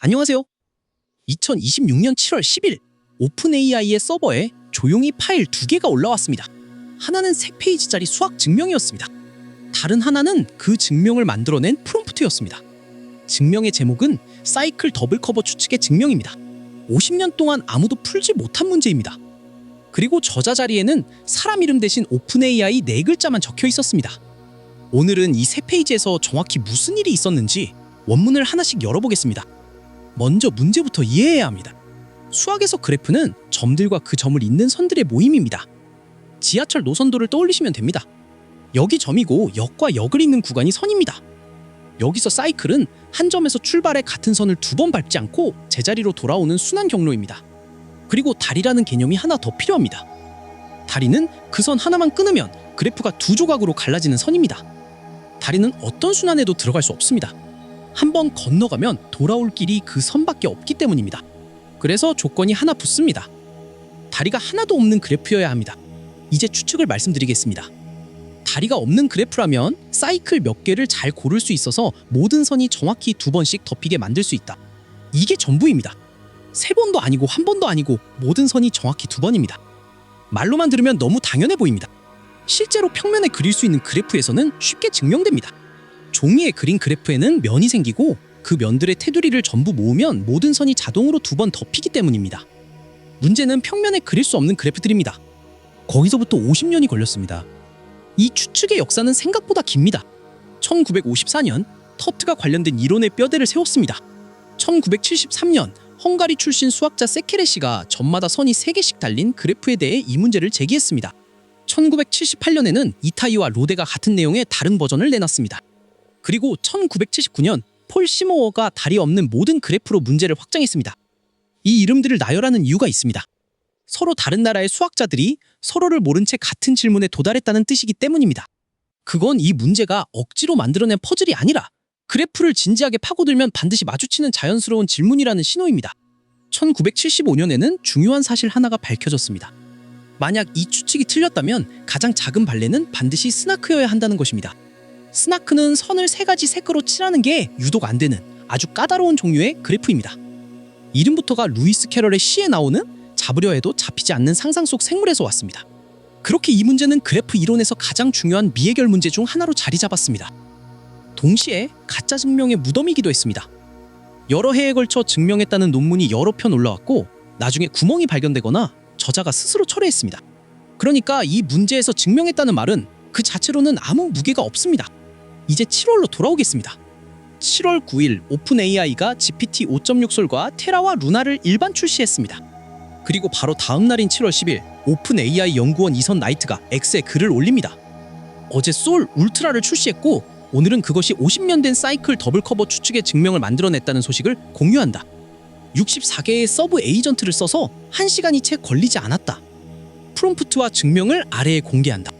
안녕하세요. 2026년 7월 10일 오픈AI의 서버에 조용히 파일 2개가 올라왔습니다. 하나는 3페이지짜리 수학 증명이었습니다. 다른 하나는 그 증명을 만들어낸 프롬프트였습니다. 증명의 제목은 사이클 더블 커버 추측의 증명입니다. 50년 동안 아무도 풀지 못한 문제입니다. 그리고 저자 자리에는 사람 이름 대신 오픈AI 4글자만 적혀 있었습니다. 오늘은 이 3페이지에서 정확히 무슨 일이 있었는지 원문을 하나씩 열어보겠습니다. 먼저 문제부터 이해해야 합니다. 수학에서 그래프는 점들과 그 점을 잇는 선들의 모임입니다. 지하철 노선도를 떠올리시면 됩니다. 여기 점이고 역과 역을 잇는 구간이 선입니다. 여기서 사이클은 한 점에서 출발해 같은 선을 2번 밟지 않고 제자리로 돌아오는 순환 경로입니다. 그리고 다리라는 개념이 하나 더 필요합니다. 다리는 그 선 하나만 끊으면 그래프가 2조각으로 갈라지는 선입니다. 다리는 어떤 순환에도 들어갈 수 없습니다. 한번 건너가면 돌아올 길이 그 선밖에 없기 때문입니다. 그래서 조건이 하나 붙습니다. 다리가 하나도 없는 그래프여야 합니다. 이제 추측을 말씀드리겠습니다. 다리가 없는 그래프라면 사이클 몇 개를 잘 고를 수 있어서 모든 선이 정확히 2번씩 덮이게 만들 수 있다. 이게 전부입니다. 3번도 아니고 1번도 아니고 모든 선이 정확히 2번입니다. 말로만 들으면 너무 당연해 보입니다. 실제로 평면에 그릴 수 있는 그래프에서는 쉽게 증명됩니다. 종이에 그린 그래프에는 면이 생기고 그 면들의 테두리를 전부 모으면 모든 선이 자동으로 2번 덮이기 때문입니다. 문제는 평면에 그릴 수 없는 그래프들입니다. 거기서부터 50년이 걸렸습니다. 이 추측의 역사는 생각보다 깁니다. 1954년 터트가 관련된 이론의 뼈대를 세웠습니다. 1973년 헝가리 출신 수학자 세케레시가 점마다 선이 3개씩 달린 그래프에 대해 이 문제를 제기했습니다. 1978년에는 이타이와 로데가 같은 내용의 다른 버전을 내놨습니다. 그리고 1979년 폴 시모어가 다리 없는 모든 그래프로 문제를 확장했습니다. 이 이름들을 나열하는 이유가 있습니다. 서로 다른 나라의 수학자들이 서로를 모른 채 같은 질문에 도달했다는 뜻이기 때문입니다. 그건 이 문제가 억지로 만들어낸 퍼즐이 아니라 그래프를 진지하게 파고들면 반드시 마주치는 자연스러운 질문이라는 신호입니다. 1975년에는 중요한 사실 하나가 밝혀졌습니다. 만약 이 추측이 틀렸다면 가장 작은 발레는 반드시 스나크여야 한다는 것입니다. 스나크는 선을 3가지 색으로 칠하는 게 유독 안 되는 아주 까다로운 종류의 그래프입니다. 이름부터가 루이스 캐럴의 시에 나오는 잡으려 해도 잡히지 않는 상상 속 생물에서 왔습니다. 그렇게 이 문제는 그래프 이론에서 가장 중요한 미해결 문제 중 하나로 자리 잡았습니다. 동시에 가짜 증명의 무덤이기도 했습니다. 여러 해에 걸쳐 증명했다는 논문이 여러 편 올라왔고 나중에 구멍이 발견되거나 저자가 스스로 철회했습니다. 그러니까 이 문제에서 증명했다는 말은 그 자체로는 아무 무게가 없습니다. 이제 7월로 돌아오겠습니다. 7월 9일 오픈AI가 GPT 5.6 솔과 테라와 루나를 일반 출시했습니다. 그리고 바로 다음 날인 7월 10일 오픈AI 연구원 이선 나이트가 X에 글을 올립니다. 어제 솔 울트라를 출시했고 오늘은 그것이 50년 된 사이클 더블 커버 추측의 증명을 만들어냈다는 소식을 공유한다. 64개의 서브 에이전트를 써서 1시간이 채 걸리지 않았다. 프롬프트와 증명을 아래에 공개한다.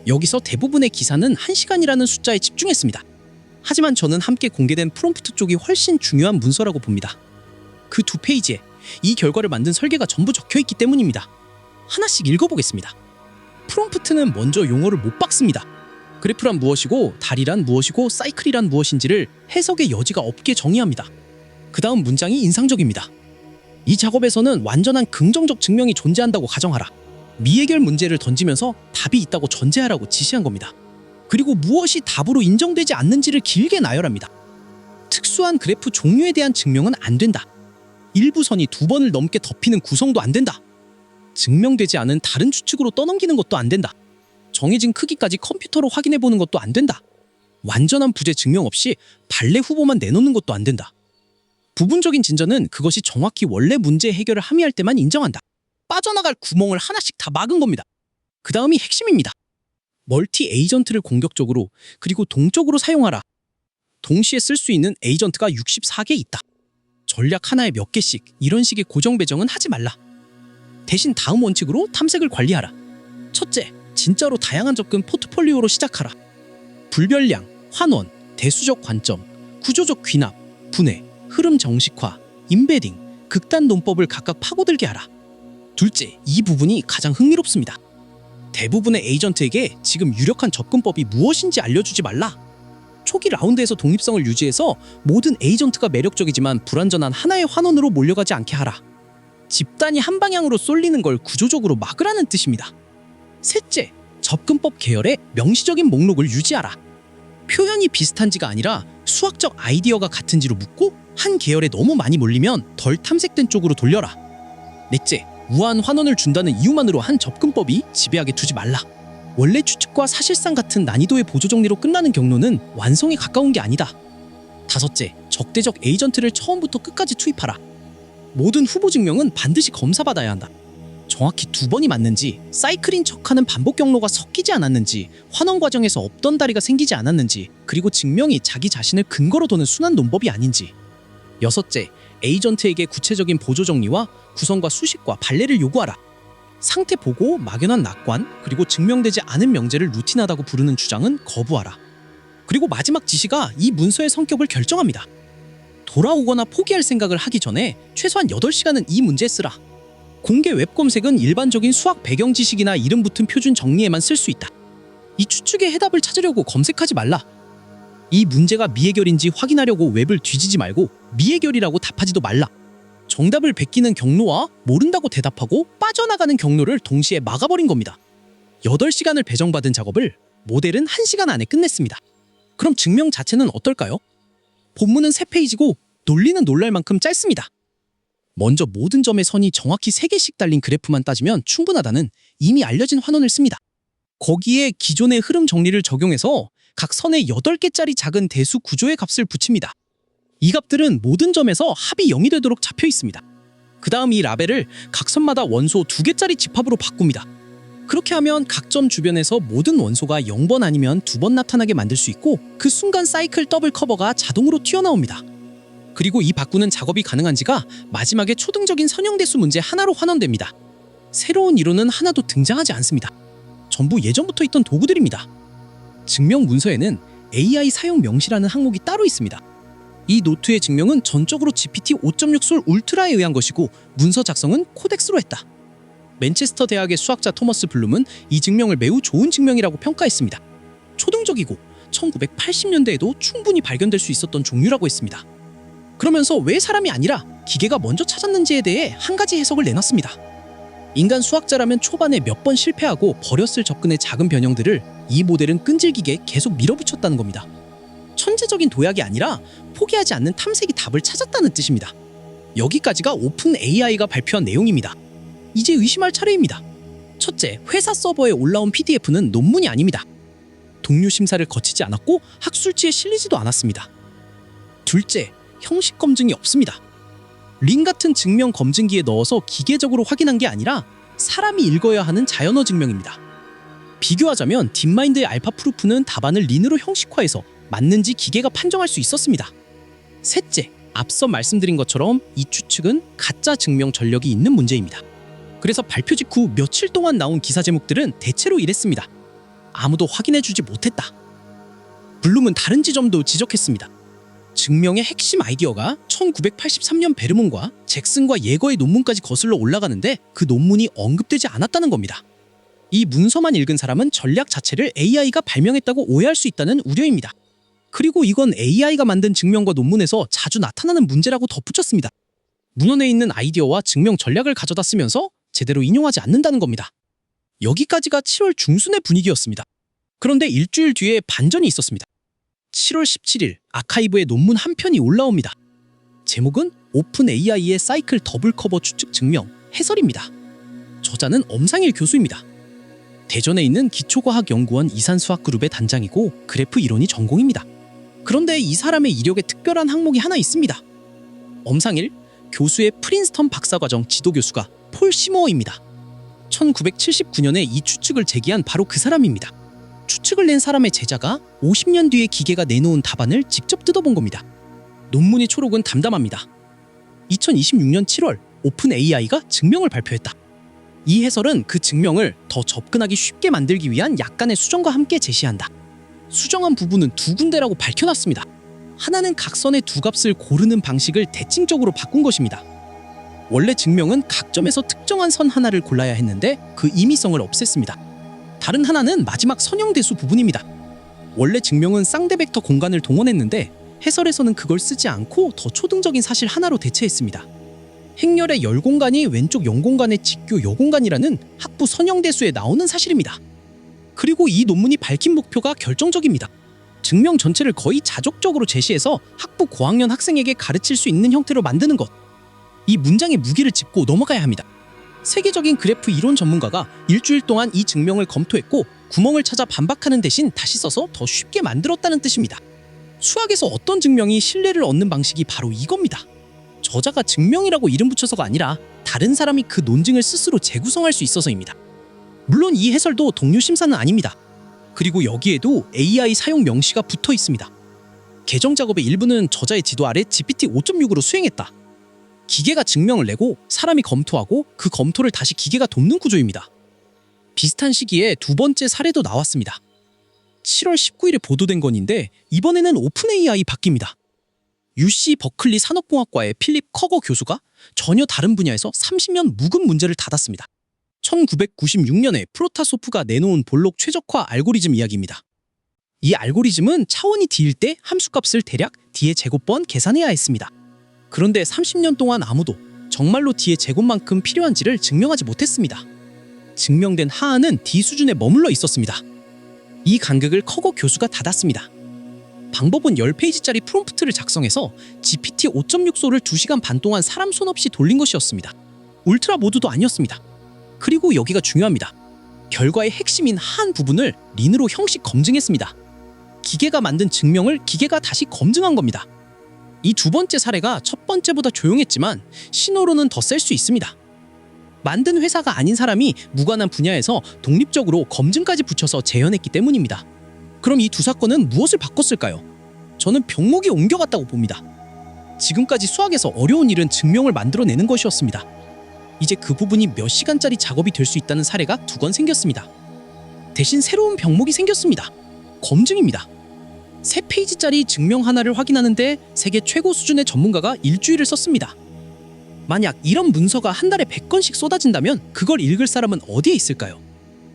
여기서 대부분의 기사는 1시간이라는 숫자에 집중했습니다. 하지만 저는 함께 공개된 프롬프트 쪽이 훨씬 중요한 문서라고 봅니다. 그 2페이지에 이 결과를 만든 설계가 전부 적혀있기 때문입니다. 하나씩 읽어보겠습니다. 프롬프트는 먼저 용어를 못 박습니다. 그래프란 무엇이고 다리란 무엇이고 사이클이란 무엇인지를 해석의 여지가 없게 정의합니다. 그 다음 문장이 인상적입니다. 이 작업에서는 완전한 긍정적 증명이 존재한다고 가정하라. 미해결 문제를 던지면서 답이 있다고 전제하라고 지시한 겁니다. 그리고 무엇이 답으로 인정되지 않는지를 길게 나열합니다. 특수한 그래프 종류에 대한 증명은 안 된다. 일부 선이 2번을 넘게 덮이는 구성도 안 된다. 증명되지 않은 다른 추측으로 떠넘기는 것도 안 된다. 정해진 크기까지 컴퓨터로 확인해보는 것도 안 된다. 완전한 부재 증명 없이 발레 후보만 내놓는 것도 안 된다. 부분적인 진전은 그것이 정확히 원래 문제 해결을 함의할 때만 인정한다. 빠져나갈 구멍을 하나씩 다 막은 겁니다. 그 다음이 핵심입니다. 멀티 에이전트를 공격적으로 그리고 동적으로 사용하라. 동시에 쓸 수 있는 에이전트가 64개 있다. 전략 하나에 몇 개씩 이런 식의 고정 배정은 하지 말라. 대신 다음 원칙으로 탐색을 관리하라. 첫째, 진짜로 다양한 접근 포트폴리오로 시작하라. 불별량, 환원, 대수적 관점, 구조적 귀납, 분해, 흐름 정식화, 임베딩, 극단 논법을 각각 파고들게 하라. 둘째, 이 부분이 가장 흥미롭습니다. 대부분의 에이전트에게 지금 유력한 접근법이 무엇인지 알려주지 말라. 초기 라운드에서 독립성을 유지해서 모든 에이전트가 매력적이지만 불완전한 하나의 환원으로 몰려가지 않게 하라. 집단이 한 방향으로 쏠리는 걸 구조적으로 막으라는 뜻입니다. 셋째, 접근법 계열의 명시적인 목록을 유지하라. 표현이 비슷한지가 아니라 수학적 아이디어가 같은지로 묻고 한 계열에 너무 많이 몰리면 덜 탐색된 쪽으로 돌려라. 넷째, 우아한 환원을 준다는 이유만으로 한 접근법이 지배하게 두지 말라. 원래 추측과 사실상 같은 난이도의 보조 정리로 끝나는 경로는 완성에 가까운 게 아니다. 다섯째, 적대적 에이전트를 처음부터 끝까지 투입하라. 모든 후보 증명은 반드시 검사받아야 한다. 정확히 2번이 맞는지, 사이클인 척하는 반복 경로가 섞이지 않았는지, 환원 과정에서 없던 다리가 생기지 않았는지, 그리고 증명이 자기 자신을 근거로 두는 순환 논법이 아닌지. 여섯째, 에이전트에게 구체적인 보조 정리와 구성과 수식과 발레를 요구하라. 상태 보고, 막연한 낙관, 그리고 증명되지 않은 명제를 루틴하다고 부르는 주장은 거부하라. 그리고 마지막 지시가 이 문서의 성격을 결정합니다. 돌아오거나 포기할 생각을 하기 전에 최소한 8시간은 이 문제에 쓰라. 공개 웹 검색은 일반적인 수학 배경 지식이나 이름 붙은 표준 정리에만 쓸 수 있다. 이 추측의 해답을 찾으려고 검색하지 말라. 이 문제가 미해결인지 확인하려고 웹을 뒤지지 말고 미해결이라고 답하지도 말라. 정답을 베끼는 경로와 모른다고 대답하고 빠져나가는 경로를 동시에 막아버린 겁니다. 8시간을 배정받은 작업을 모델은 1시간 안에 끝냈습니다. 그럼 증명 자체는 어떨까요? 본문은 3페이지고 논리는 놀랄 만큼 짧습니다. 먼저 모든 점의 선이 정확히 3개씩 달린 그래프만 따지면 충분하다는 이미 알려진 환원을 씁니다. 거기에 기존의 흐름 정리를 적용해서 각 선에 8개짜리 작은 대수 구조의 값을 붙입니다. 이 값들은 모든 점에서 합이 0이 되도록 잡혀 있습니다. 그 다음 이 라벨을 각 선마다 원소 2개짜리 집합으로 바꿉니다. 그렇게 하면 각 점 주변에서 모든 원소가 0번 아니면 2번 나타나게 만들 수 있고 그 순간 사이클 더블 커버가 자동으로 튀어나옵니다. 그리고 이 바꾸는 작업이 가능한지가 마지막에 초등적인 선형대수 문제 하나로 환원됩니다. 새로운 이론은 하나도 등장하지 않습니다. 전부 예전부터 있던 도구들입니다. 증명 문서에는 AI 사용 명시라는 항목이 따로 있습니다. 이 노트의 증명은 전적으로 GPT 5.6 솔 울트라에 의한 것이고 문서 작성은 코덱스로 했다. 맨체스터 대학의 수학자 토머스 블룸은 이 증명을 매우 좋은 증명이라고 평가했습니다. 초등적이고 1980년대에도 충분히 발견될 수 있었던 종류라고 했습니다. 그러면서 왜 사람이 아니라 기계가 먼저 찾았는지에 대해 한 가지 해석을 내놨습니다. 인간 수학자라면 초반에 몇 번 실패하고 버렸을 접근의 작은 변형들을 이 모델은 끈질기게 계속 밀어붙였다는 겁니다. 천재적인 도약이 아니라 포기하지 않는 탐색이 답을 찾았다는 뜻입니다. 여기까지가 오픈 AI가 발표한 내용입니다. 이제 의심할 차례입니다. 첫째, 회사 서버에 올라온 PDF는 논문이 아닙니다. 동료 심사를 거치지 않았고 학술지에 실리지도 않았습니다. 둘째, 형식 검증이 없습니다. 링 같은 증명 검증기에 넣어서 기계적으로 확인한 게 아니라 사람이 읽어야 하는 자연어 증명입니다. 비교하자면 딥마인드의 알파 프루프는 답안을 린으로 형식화해서 맞는지 기계가 판정할 수 있었습니다. 셋째, 앞서 말씀드린 것처럼 이 추측은 가짜 증명 전력이 있는 문제입니다. 그래서 발표 직후 며칠 동안 나온 기사 제목들은 대체로 이랬습니다. 아무도 확인해주지 못했다. 블룸은 다른 지점도 지적했습니다. 증명의 핵심 아이디어가 1983년 베르몬과 잭슨과 예거의 논문까지 거슬러 올라가는데 그 논문이 언급되지 않았다는 겁니다. 이 문서만 읽은 사람은 전략 자체를 AI가 발명했다고 오해할 수 있다는 우려입니다. 그리고 이건 AI가 만든 증명과 논문에서 자주 나타나는 문제라고 덧붙였습니다. 문헌에 있는 아이디어와 증명 전략을 가져다 쓰면서 제대로 인용하지 않는다는 겁니다. 여기까지가 7월 중순의 분위기였습니다. 그런데 일주일 뒤에 반전이 있었습니다. 7월 17일 아카이브에 논문 한 편이 올라옵니다. 제목은 오픈 AI의 사이클 더블 커버 추측 증명 해설입니다. 저자는 엄상일 교수입니다. 대전에 있는 기초과학연구원 이산수학그룹의 단장이고 그래프 이론이 전공입니다. 그런데 이 사람의 이력에 특별한 항목이 하나 있습니다. 엄상일 교수의 프린스턴 박사과정 지도교수가 폴 시머어입니다. 1979년에 이 추측을 제기한 바로 그 사람입니다. 추측을 낸 사람의 제자가 50년 뒤에 기계가 내놓은 답안을 직접 뜯어본 겁니다. 논문의 초록은 담담합니다. 2026년 7월 오픈 AI가 증명을 발표했다. 이 해설은 그 증명을 더 접근하기 쉽게 만들기 위한 약간의 수정과 함께 제시한다. 수정한 부분은 2군데라고 밝혀놨습니다. 하나는 각선의 2값을 고르는 방식을 대칭적으로 바꾼 것입니다. 원래 증명은 각 점에서 특정한 선 하나를 골라야 했는데 그 임의성을 없앴습니다. 다른 하나는 마지막 선형대수 부분입니다. 원래 증명은 쌍대벡터 공간을 동원했는데 해설에서는 그걸 쓰지 않고 더 초등적인 사실 하나로 대체했습니다. 행렬의 열 공간이 왼쪽 영 공간의 직교 여 공간이라는 학부 선형대수에 나오는 사실입니다. 그리고 이 논문이 밝힌 목표가 결정적입니다. 증명 전체를 거의 자족적으로 제시해서 학부 고학년 학생에게 가르칠 수 있는 형태로 만드는 것. 이 문장의 무게를 짚고 넘어가야 합니다. 세계적인 그래프 이론 전문가가 일주일 동안 이 증명을 검토했고 구멍을 찾아 반박하는 대신 다시 써서 더 쉽게 만들었다는 뜻입니다. 수학에서 어떤 증명이 신뢰를 얻는 방식이 바로 이겁니다. 저자가 증명이라고 이름 붙여서가 아니라 다른 사람이 그 논증을 스스로 재구성할 수 있어서입니다. 물론 이 해설도 동료 심사는 아닙니다. 그리고 여기에도 AI 사용 명시가 붙어 있습니다. 개정 작업의 일부는 저자의 지도 아래 GPT 5.6으로 수행했다. 기계가 증명을 내고 사람이 검토하고 그 검토를 다시 기계가 돕는 구조입니다. 비슷한 시기에 두 번째 사례도 나왔습니다. 7월 19일에 보도된 건인데 이번에는 오픈 AI 바뀝니다. UC 버클리 산업공학과의 필립 커거 교수가 전혀 다른 분야에서 30년 묵은 문제를 닫았습니다. 1996년에 프로타소프가 내놓은 볼록 최적화 알고리즘 이야기입니다. 이 알고리즘은 차원이 D일 때 함수값을 대략 D의 제곱번 계산해야 했습니다. 그런데 30년 동안 아무도 정말로 D의 제곱만큼 필요한지를 증명하지 못했습니다. 증명된 하한은 D 수준에 머물러 있었습니다. 이 간극을 커거 교수가 닫았습니다. 방법은 10페이지짜리 프롬프트를 작성해서 GPT 5.6소를 2시간 반 동안 사람 손 없이 돌린 것이었습니다. 울트라 모드도 아니었습니다. 그리고 여기가 중요합니다. 결과의 핵심인 하한 부분을 린으로 형식 검증했습니다. 기계가 만든 증명을 기계가 다시 검증한 겁니다. 이 두 번째 사례가 첫 번째보다 조용했지만 신호로는 더 셀 수 있습니다. 만든 회사가 아닌 사람이 무관한 분야에서 독립적으로 검증까지 붙여서 재현했기 때문입니다. 그럼 이 두 사건은 무엇을 바꿨을까요? 저는 병목이 옮겨갔다고 봅니다. 지금까지 수학에서 어려운 일은 증명을 만들어내는 것이었습니다. 이제 그 부분이 몇 시간짜리 작업이 될 수 있다는 사례가 2건 생겼습니다. 대신 새로운 병목이 생겼습니다. 검증입니다. 3페이지짜리 증명 하나를 확인하는데 세계 최고 수준의 전문가가 일주일을 썼습니다. 만약 이런 문서가 한 달에 100건씩 쏟아진다면 그걸 읽을 사람은 어디에 있을까요?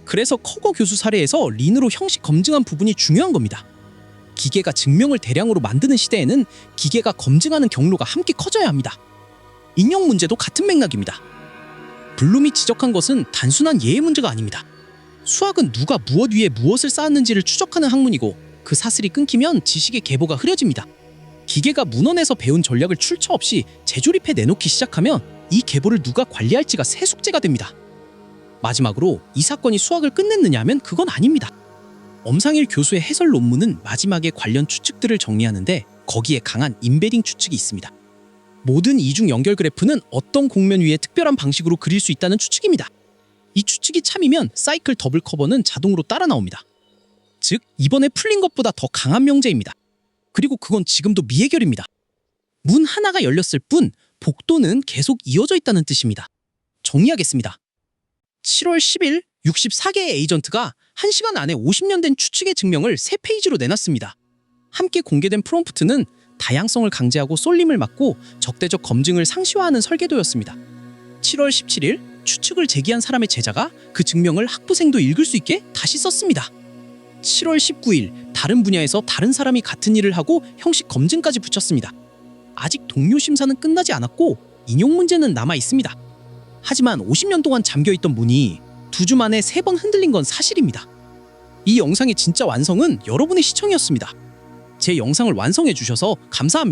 그래서 커거 교수 사례에서 린으로 형식 검증한 부분이 중요한 겁니다. 기계가 증명을 대량으로 만드는 시대에는 기계가 검증하는 경로가 함께 커져야 합니다. 인용 문제도 같은 맥락입니다. 블룸이 지적한 것은 단순한 예의 문제가 아닙니다. 수학은 누가 무엇 위에 무엇을 쌓았는지를 추적하는 학문이고 그 사슬이 끊기면 지식의 계보가 흐려집니다. 기계가 문헌에서 배운 전략을 출처 없이 재조립해 내놓기 시작하면 이 계보를 누가 관리할지가 새 숙제가 됩니다. 마지막으로 이 사건이 수학을 끝냈느냐 하면 그건 아닙니다. 엄상일 교수의 해설 논문은 마지막에 관련 추측들을 정리하는데 거기에 강한 임베딩 추측이 있습니다. 모든 이중 연결 그래프는 어떤 곡면 위에 특별한 방식으로 그릴 수 있다는 추측입니다. 이 추측이 참이면 사이클 더블 커버는 자동으로 따라 나옵니다. 즉, 이번에 풀린 것보다 더 강한 명제입니다. 그리고 그건 지금도 미해결입니다. 문 하나가 열렸을 뿐 복도는 계속 이어져 있다는 뜻입니다. 정리하겠습니다. 7월 10일 64개의 에이전트가 1시간 안에 50년 된 추측의 증명을 3페이지로 내놨습니다. 함께 공개된 프롬프트는 다양성을 강제하고 쏠림을 막고 적대적 검증을 상시화하는 설계도였습니다. 7월 17일 추측을 제기한 사람의 제자가 그 증명을 학부생도 읽을 수 있게 다시 썼습니다. 7월 19일 다른 분야에서 다른 사람이 같은 일을 하고 형식 검증까지 붙였습니다. 아직 동료 심사는 끝나지 않았고 인용 문제는 남아 있습니다. 하지만 50년 동안 잠겨있던 문이 2주 만에 3번 흔들린 건 사실입니다. 이 영상의 진짜 완성은 여러분의 시청이었습니다. 제 영상을 완성해 주셔서 감사합니다.